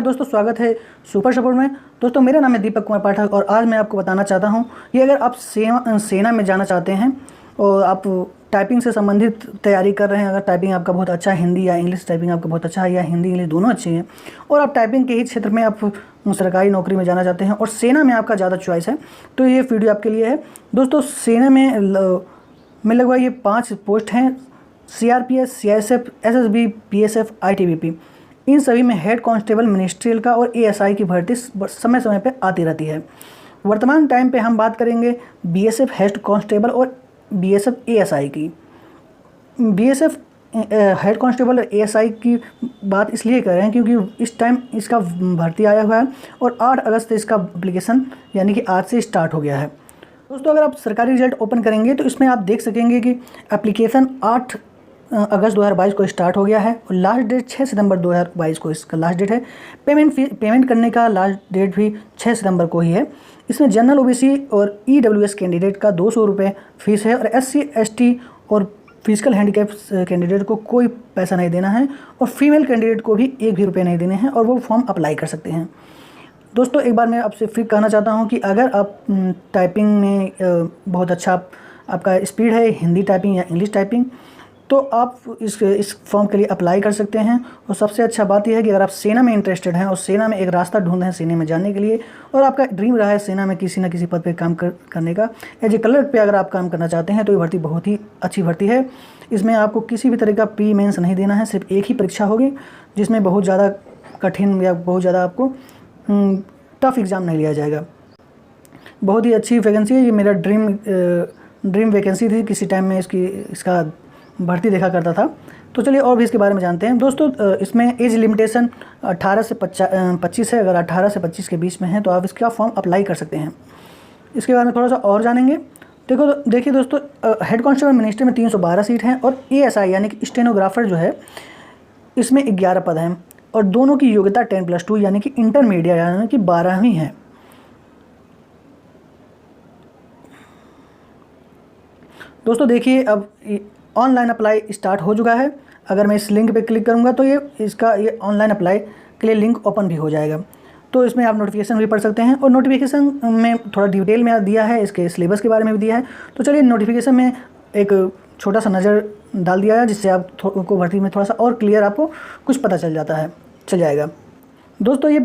दोस्तों स्वागत है सुपर सपोर्ट में। दोस्तों मेरा नाम है दीपक कुमार पाठक और आज मैं आपको बताना चाहता हूं कि अगर आप सेना में जाना चाहते हैं और आप टाइपिंग से संबंधित तैयारी कर रहे हैं, अगर टाइपिंग आपका बहुत अच्छा है, हिंदी या इंग्लिश टाइपिंग आपका बहुत अच्छा है या हिंदी इंग्लिश दोनों अच्छी हैं और आप टाइपिंग के ही क्षेत्र में आप सरकारी नौकरी में जाना चाहते हैं और सेना में आपका ज़्यादा चॉइस है, तो ये वीडियो आपके लिए है। दोस्तों सेना में लगभग ये 5 पोस्ट हैं, CRPS, CISF, SSB, PSF, ITBP। इन सभी में हेड कांस्टेबल, मिनिस्ट्रियल का और ASI की भर्ती समय समय पे आती रहती है। वर्तमान टाइम पे हम बात करेंगे BSF हेड कांस्टेबल और BSF ASI की। BSF हेड कांस्टेबल और ASI की बात इसलिए कर रहे हैं क्योंकि इस टाइम इसका भर्ती आया हुआ है और 8 अगस्त से इसका एप्लीकेशन यानी कि आज से स्टार्ट हो गया है। दोस्तों अगर आप सरकारी रिजल्ट ओपन करेंगे तो इसमें आप देख सकेंगे कि एप्लीकेशन 8 अगस्त 2022 को स्टार्ट हो गया है और लास्ट डेट 6 सितंबर 2022 को इसका लास्ट डेट है। पेमेंट करने का लास्ट डेट भी 6 सितंबर को ही है। इसमें जनरल OBC और EWS कैंडिडेट का 200 रुपये फीस है और SC ST और फिजिकल हैंडीकैप कैंडिडेट को कोई पैसा नहीं देना है और फीमेल कैंडिडेट को भी 1 भी रुपये नहीं देने हैं और वो फॉर्म अप्लाई कर सकते हैं। दोस्तों एक बार मैं आपसे फिर कहना चाहता हूं कि अगर आप टाइपिंग में बहुत अच्छा आपका स्पीड है, हिंदी टाइपिंग या इंग्लिश टाइपिंग, तो आप इस फॉर्म के लिए अप्लाई कर सकते हैं। और सबसे अच्छा बात यह है कि अगर आप सेना में इंटरेस्टेड हैं और सेना में एक रास्ता ढूंढ रहे हैं सेना में जाने के लिए और आपका ड्रीम रहा है सेना में किसी न किसी पद पे काम करने का, एज ए क्लर्क पे अगर आप काम करना चाहते हैं तो ये भर्ती बहुत ही अच्छी भर्ती है। इसमें आपको किसी भी तरह का प्री मेंस नहीं देना है, सिर्फ एक ही परीक्षा होगी जिसमें बहुत ज़्यादा कठिन या बहुत ज़्यादा आपको टफ एग्ज़ाम नहीं लिया जाएगा। बहुत ही अच्छी वैकेंसी है, ये मेरा ड्रीम वैकेंसी थी। किसी टाइम में इसका भर्ती देखा करता था। तो चलिए और भी इसके बारे में जानते हैं। दोस्तों इसमें एज लिमिटेशन 18 से 25 है। अगर 18 से 25 के बीच में है तो आप इसका फॉर्म अप्लाई कर सकते हैं। इसके बारे में थोड़ा सा और जानेंगे। देखिए दोस्तों, हेड कांस्टेबल मिनिस्ट्री में 312 सीट हैं और ASI यानी कि स्टेनोग्राफर जो है इसमें 11 पद हैं और दोनों की योग्यता 10+2 यानी कि इंटरमीडिएट यानी कि 12वीं है। दोस्तों देखिए अब ऑनलाइन अप्लाई स्टार्ट हो चुका है। अगर मैं इस लिंक पे क्लिक करूंगा तो ये ऑनलाइन अप्लाई के लिए लिंक ओपन भी हो जाएगा। तो इसमें आप नोटिफिकेशन भी पढ़ सकते हैं और नोटिफिकेशन में थोड़ा डिटेल में दिया है, इसके सिलेबस के बारे में भी दिया है। तो चलिए नोटिफिकेशन में एक छोटा सा नज़र डाल दिया है जिससे आपको भर्ती में थोड़ा सा और क्लियर आपको कुछ पता चल जाएगा। दोस्तों ये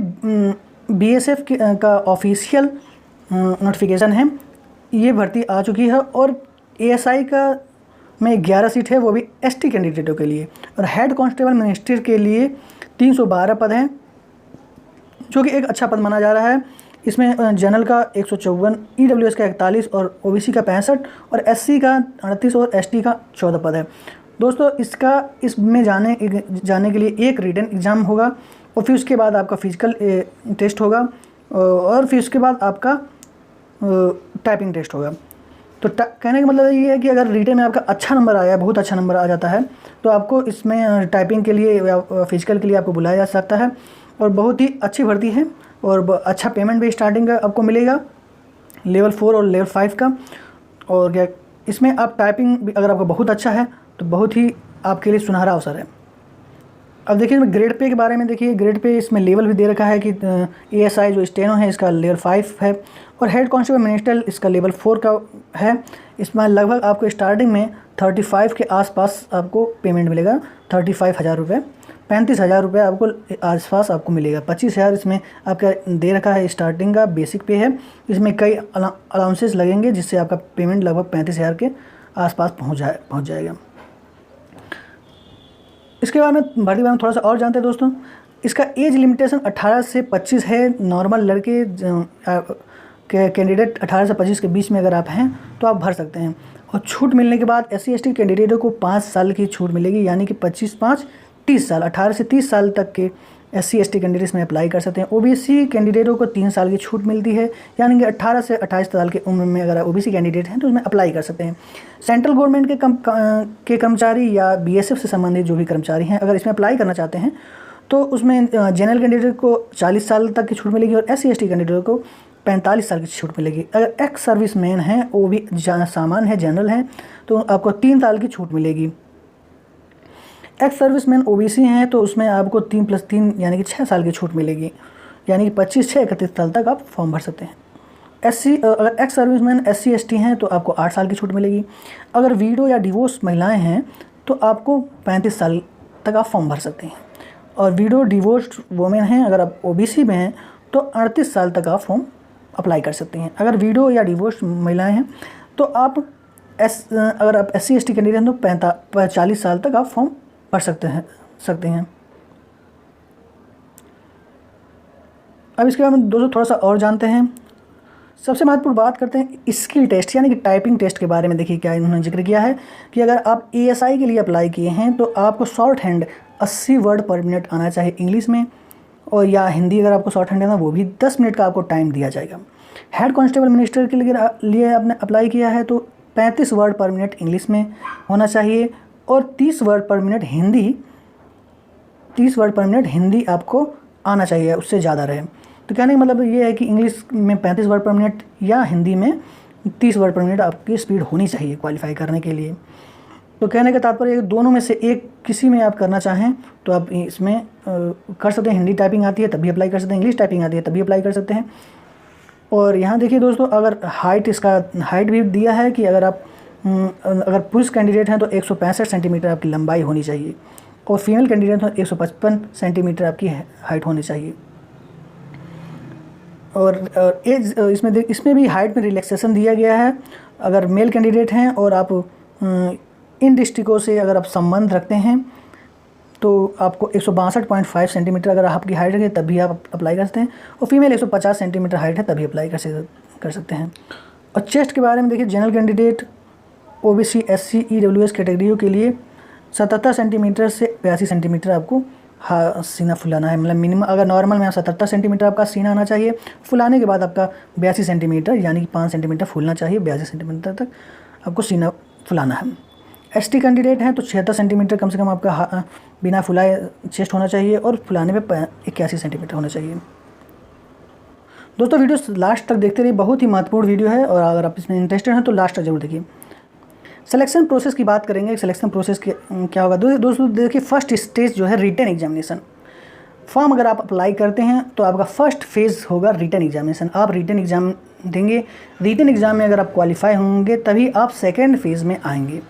BSF का ऑफिशियल नोटिफिकेशन है। ये भर्ती आ चुकी है और ASI का में 11 सीट है, वो भी ST कैंडिडेटों के लिए। और हेड कांस्टेबल मिनिस्ट्री के लिए 312 पद हैं जो कि एक अच्छा पद माना जा रहा है। इसमें जनरल का 154, EWS का 41 और OBC का 65 और SC का 38 और ST का 14 पद है। दोस्तों इसमें जाने के लिए एक रिटन एग्ज़ाम होगा और फिर उसके बाद आपका फिजिकल टेस्ट होगा और फिर उसके बाद आपका टाइपिंग टेस्ट होगा। तो कहने का मतलब ये है कि अगर रिटन में आपका अच्छा नंबर आया, बहुत अच्छा नंबर आ जाता है, तो आपको इसमें टाइपिंग के लिए या फिजिकल के लिए आपको बुलाया जा सकता है और बहुत ही अच्छी भर्ती है और अच्छा पेमेंट भी स्टार्टिंग का आपको मिलेगा लेवल 4 और लेवल 5 का। और क्या इसमें आप टाइपिंग भी अगर आपका बहुत अच्छा है तो बहुत ही आपके लिए सुनहरा अवसर है। अब देखिए ग्रेड पे के बारे में, देखिए ग्रेड पे इसमें लेवल भी दे रखा है कि ASI जो स्टेनो है इसका लेवल 5 है और हेड कांस्टेबल मिनिस्ट्रियल इसका लेवल 4 का है। इसमें लगभग आपको स्टार्टिंग में 35 के आसपास आपको पेमेंट मिलेगा, 35,000 रुपये, 35,000 रुपये आपको आसपास आपको मिलेगा। 25,000 इसमें आपका दे रखा है स्टार्टिंग का बेसिक पे है। इसमें कई अलाउंसेस लगेंगे जिससे आपका पेमेंट लगभग 35,000 के आसपास पहुँच जाएगा। इसके बारे में भर्ती बारे में थोड़ा सा और जानते हैं दोस्तों। इसका एज लिमिटेशन 18 से 25 है। नॉर्मल लड़के कैंडिडेट 18 से 25 के बीच में अगर आप हैं तो आप भर सकते हैं। और छूट मिलने के बाद SC ST कैंडिडेटों को 5 साल की छूट मिलेगी यानी कि 25-5 30 साल, 18 से 30 साल तक के SC ST कैंडिडेट्स में अप्लाई कर सकते हैं। OBC कैंडिडेटों को 3 साल की छूट मिलती है यानी कि 18 से 28 साल की उम्र में अगर OBC कैंडिडेट हैं तो उसमें अप्लाई कर सकते हैं। सेंट्रल गवर्नमेंट के कर्मचारी या BSF से संबंधित जो भी कर्मचारी हैं अगर इसमें अप्लाई करना चाहते हैं तो उसमें जनरल कैंडिडेट को 40 साल तक की छूट मिलेगी और SC ST कैंडिडेट को 45 साल की छूट मिलेगी। अगर एक्स सर्विस मैन हैं, वो भी सामान्य है, जनरल हैं, तो आपको 3 साल की छूट मिलेगी। एक्स सर्विसमैन ओबीसी हैं तो उसमें आपको 3+3 यानी कि 6 साल की छूट मिलेगी, यानी कि 25/6/31 साल तक आप फॉर्म भर सकते हैं। अगर एक्स सर्विसमैन SC ST हैं तो आपको 8 साल की छूट मिलेगी। अगर वीडो या डिवोर्स महिलाएं हैं तो आपको 35 साल तक आप फॉर्म भर सकते हैं। और वीडो डिवोर्स्ड वुमेन हैं, अगर आप OBC में हैं तो 38 साल तक आप फॉर्म अप्लाई कर सकते हैं। अगर वीडो या डिवोर्स महिलाएं हैं तो आप अगर आप SC ST कैंडिडेट हैं तो 40 साल तक आप फॉर्म भर सकते हैं। अब इसके बाद में दोस्तों थोड़ा सा और जानते हैं। सबसे महत्वपूर्ण बात करते हैं स्किल टेस्ट यानी कि टाइपिंग टेस्ट के बारे में। देखिए क्या इन्होंने जिक्र किया है कि अगर आप ASI के लिए अप्लाई किए हैं तो आपको शॉर्ट हैंड 80 वर्ड पर मिनट आना चाहिए इंग्लिश में, और या हिंदी अगर आपको शॉर्ट हैंड है वो भी 10 मिनट का आपको टाइम दिया जाएगा। हेड कांस्टेबल मिनिस्टर के लिए आपने अप्लाई किया है तो 35 वर्ड पर मिनट इंग्लिश में होना चाहिए और 30 वर्ड पर मिनट हिंदी आपको आना चाहिए, उससे ज़्यादा रहे। तो कहने का मतलब ये है कि इंग्लिश में 35 वर्ड पर मिनट या हिंदी में 30 वर्ड पर मिनट आपकी स्पीड होनी चाहिए क्वालिफाई करने के लिए। तो कहने का तात्पर्य दोनों में से एक किसी में आप करना चाहें तो आप इसमें कर सकते हैं। हिंदी टाइपिंग आती है तभी अप्लाई कर सकते हैं, इंग्लिश टाइपिंग आती है तभी अप्लाई कर सकते हैं। और यहाँ देखिए दोस्तों, अगर हाइट भी दिया है कि अगर पुरुष कैंडिडेट हैं तो 165 सेंटीमीटर आपकी लंबाई होनी चाहिए और फीमेल कैंडिडेट हैं तो 155 सेंटीमीटर आपकी हाइट होनी चाहिए। और एज इसमें भी हाइट में रिलैक्सेशन दिया गया है। अगर मेल कैंडिडेट हैं और आप इन डिस्ट्रिक्टों से अगर आप संबंध रखते हैं तो आपको 162.5 सेंटीमीटर अगर आपकी हाइट है तभी आप अप्लाई कर सकते हैं, और फीमेल 150 सेंटीमीटर हाइट है तभी अप्लाई कर सकते हैं। और चेस्ट के बारे में देखिए, general candidate OBC SC EWS कैटेगरियों के लिए 77 सेंटीमीटर से 82 सेंटीमीटर आपको सीना फुलाना है। मतलब मिनिमम अगर नॉर्मल में 77 सेंटीमीटर आपका सीना आना चाहिए, फुलाने के बाद आपका 82 सेंटीमीटर यानी कि 5 सेंटीमीटर फूलना चाहिए, 82 सेंटीमीटर तक आपको सीना फुलाना है। ST कैंडिडेट हैं तो 76 सेंटीमीटर कम से कम आपका बिना फुलाए चेस्ट होना चाहिए और फुलाने पे 81 सेंटीमीटर होना चाहिए। दोस्तों वीडियो लास्ट तक देखते रहिए, बहुत ही महत्वपूर्ण वीडियो है और अगर आप इसमें इंटरेस्टेड हैं तो लास्ट तक जरूर देखिए। सिलेक्शन प्रोसेस की बात करेंगे। सिलेक्शन प्रोसेस के क्या होगा दोस्तों, देखिए फर्स्ट स्टेज जो है रिटन एग्जामिनेशन। फॉर्म अगर आप अप्लाई करते हैं तो आपका फर्स्ट फेज़ होगा रिटन एग्जामिनेशन। आप रिटन एग्ज़ाम देंगे, रिटन एग्ज़ाम में अगर आप क्वालिफाई होंगे तभी आप सेकेंड फेज़ में आएंगे।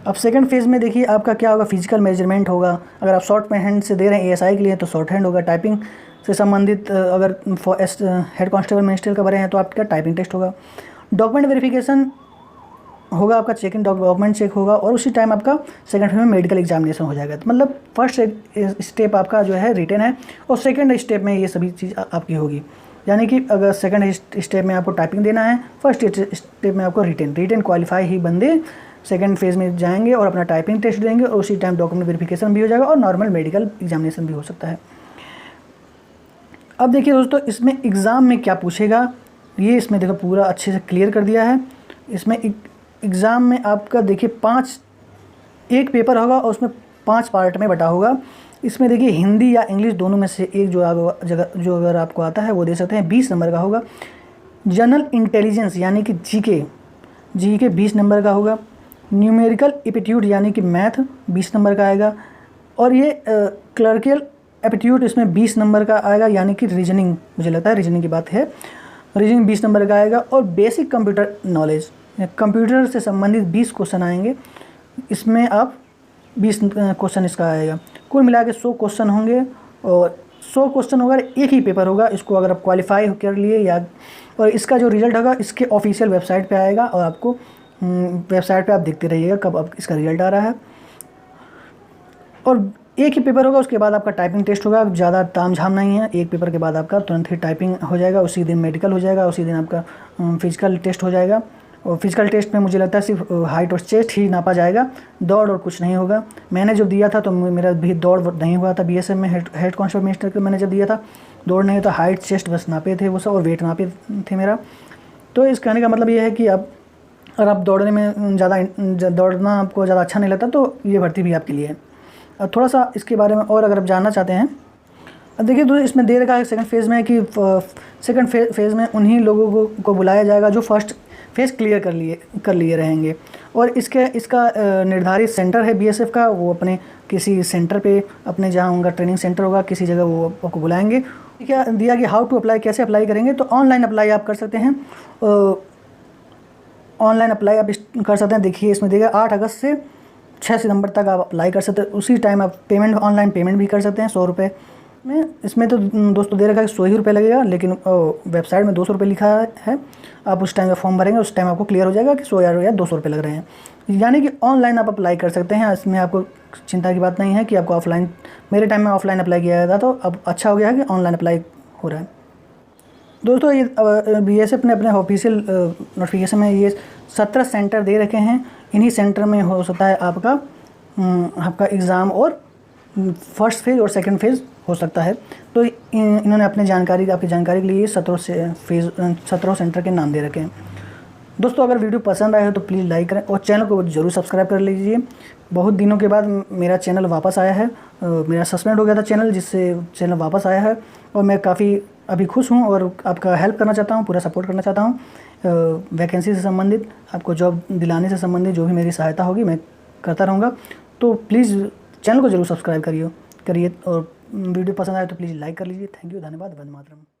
अब सेकंड फेज़ में देखिए आपका क्या होगा, फिजिकल मेजरमेंट होगा। अगर आप शॉर्ट हैंड से दे रहे हैं ASI के लिए तो शॉर्ट हैंड होगा। टाइपिंग से संबंधित अगर हेड कांस्टेबल मिनिस्टर का भरे हैं तो आपका टाइपिंग टेस्ट होगा। डॉक्यूमेंट वेरिफिकेशन होगा, आपका चेक इन डॉक्यूमेंट चेक होगा और उसी टाइम आपका सेकंड फेज में मेडिकल एग्जामिनेशन हो जाएगा। तो मतलब फर्स्ट स्टेप आपका जो है रिटन है और सेकंड स्टेप में ये सभी चीज़ आपकी होगी। यानी कि अगर सेकंड स्टेप में आपको टाइपिंग देना है, फर्स्ट स्टेप में आपको रिटन क्वालिफाई ही बंदे सेकंड फेज़ में जाएंगे और अपना टाइपिंग टेस्ट देंगे और उसी टाइम डॉक्यूमेंट वेरिफिकेशन भी हो जाएगा और नॉर्मल मेडिकल एग्जामिनेशन भी हो सकता है। अब देखिए दोस्तों, इसमें एग्ज़ाम में क्या पूछेगा ये इसमें देखो पूरा अच्छे से क्लियर कर दिया है। इसमें एग्ज़ाम में आपका देखिए एक पेपर होगा और उसमें 5 पार्ट में बटा होगा। इसमें देखिए हिंदी या इंग्लिश दोनों में से एक जो अगर आपको आता है वो दे सकते हैं, 20 नंबर का होगा। जनरल इंटेलिजेंस यानी कि जीके 20 नंबर का होगा। न्यूमेरिकल एप्टीट्यूड यानी कि मैथ 20 नंबर का आएगा और ये क्लर्कियल एप्टीट्यूड इसमें 20 नंबर का आएगा, यानी कि रीजनिंग, मुझे लगता है रीजनिंग की बात है, रीजनिंग 20 नंबर का आएगा। और बेसिक कंप्यूटर नॉलेज, कंप्यूटर से संबंधित 20 क्वेश्चन आएंगे, इसमें आप 20 क्वेश्चन इसका आएगा। कुल मिला के 100 क्वेश्चन होंगे और 100 क्वेश्चन होगा, एक ही पेपर होगा। इसको अगर आप क्वालिफाई कर लिए या, और इसका जो रिज़ल्ट होगा इसके ऑफिशियल वेबसाइट पे आएगा और आपको वेबसाइट पे आप देखते रहिएगा कब आप इसका रिजल्ट आ रहा है। और एक ही पेपर होगा, उसके बाद आपका टाइपिंग टेस्ट होगा। ज़्यादा तामझाम नहीं है, एक पेपर के बाद आपका तुरंत ही टाइपिंग हो जाएगा, उसी दिन मेडिकल हो जाएगा, उसी दिन आपका फिजिकल टेस्ट हो जाएगा। और फिजिकल टेस्ट में मुझे लगता है सिर्फ हाइट और चेस्ट ही नापा जाएगा, दौड़ और कुछ नहीं होगा। मैंने जब दिया था तो मेरा भी दौड़ नहीं हुआ था, BSF में हेड कांस्टेबल मिनिस्टर के मैंने जब दिया था दौड़ नहीं था, हाइट चेस्ट बस नापे थे वो सब और वेट नापे थे मेरा। तो इस कहने का मतलब ये है कि आप अगर आप दौड़ने में दौड़ना आपको ज़्यादा अच्छा नहीं लगता तो ये भर्ती भी आपके लिए है। अब थोड़ा सा इसके बारे में और अगर आप जानना चाहते हैं, अब देखिए दोस्तों इसमें दे रखा है सेकंड फेज़ में कि सेकंड फेज़ में उन्हीं लोगों को बुलाया जाएगा जो फर्स्ट फेज़ क्लियर कर लिए रहेंगे। और इसका निर्धारित सेंटर है बीएसएफ का, वो अपने किसी सेंटर पे अपने जहाँ उनका ट्रेनिंग सेंटर होगा किसी जगह वो आपको बुलाएंगे। क्या दिया कि हाउ टू अप्लाई, कैसे अप्लाई करेंगे, तो ऑनलाइन अप्लाई आप कर सकते हैं। ऑनलाइन अप्लाई आप कर सकते हैं। देखिए इसमें देखिए 8 अगस्त से 6 सितंबर तक आप अप्लाई कर सकते हैं। उसी टाइम आप पेमेंट ऑनलाइन पेमेंट भी कर सकते हैं 100 रुपये में। इसमें तो दोस्तों दे रखा है 100 ही रुपये लगेगा, लेकिन वेबसाइट में 200 रुपये लिखा है। आप उस टाइम फॉर्म भरेंगे, उस टाइम आपको क्लियर हो जाएगा कि 100 या 200 रुपये लग रहे हैं। यानी कि ऑनलाइन आप अप्लाई कर सकते हैं। इसमें आपको चिंता की बात नहीं है कि आपको ऑफलाइन, मेरे टाइम में ऑफलाइन अप्लाई किया गया था, तो अब अच्छा हो गया है कि ऑनलाइन अप्लाई हो रहा है। दोस्तों ये बीएसएफ ने अपने ऑफिशियल नोटिफिकेशन में ये 17 सेंटर दे रखे हैं। इन्हीं सेंटर में हो सकता है आपका एग्ज़ाम और फर्स्ट फेज़ और सेकंड फेज़ हो सकता है। तो इन्होंने अपने आपकी जानकारी के लिए 17 सेंटर के नाम दे रखे हैं। दोस्तों अगर वीडियो पसंद आए हो तो प्लीज़ लाइक करें और चैनल को ज़रूर सब्सक्राइब कर लीजिए। बहुत दिनों के बाद मेरा चैनल वापस आया है। मेरा सस्पेंड हो गया था चैनल, जिससे चैनल वापस आया है और मैं काफ़ी अभी खुश हूँ और आपका हेल्प करना चाहता हूँ, पूरा सपोर्ट करना चाहता हूँ। वैकेंसी से संबंधित, आपको जॉब दिलाने से संबंधित जो भी मेरी सहायता होगी मैं करता रहूँगा। तो प्लीज़ चैनल को ज़रूर सब्सक्राइब करिए और वीडियो पसंद आए तो प्लीज़ लाइक कर लीजिए। थैंक यू, धन्यवाद, वंदे मातरम।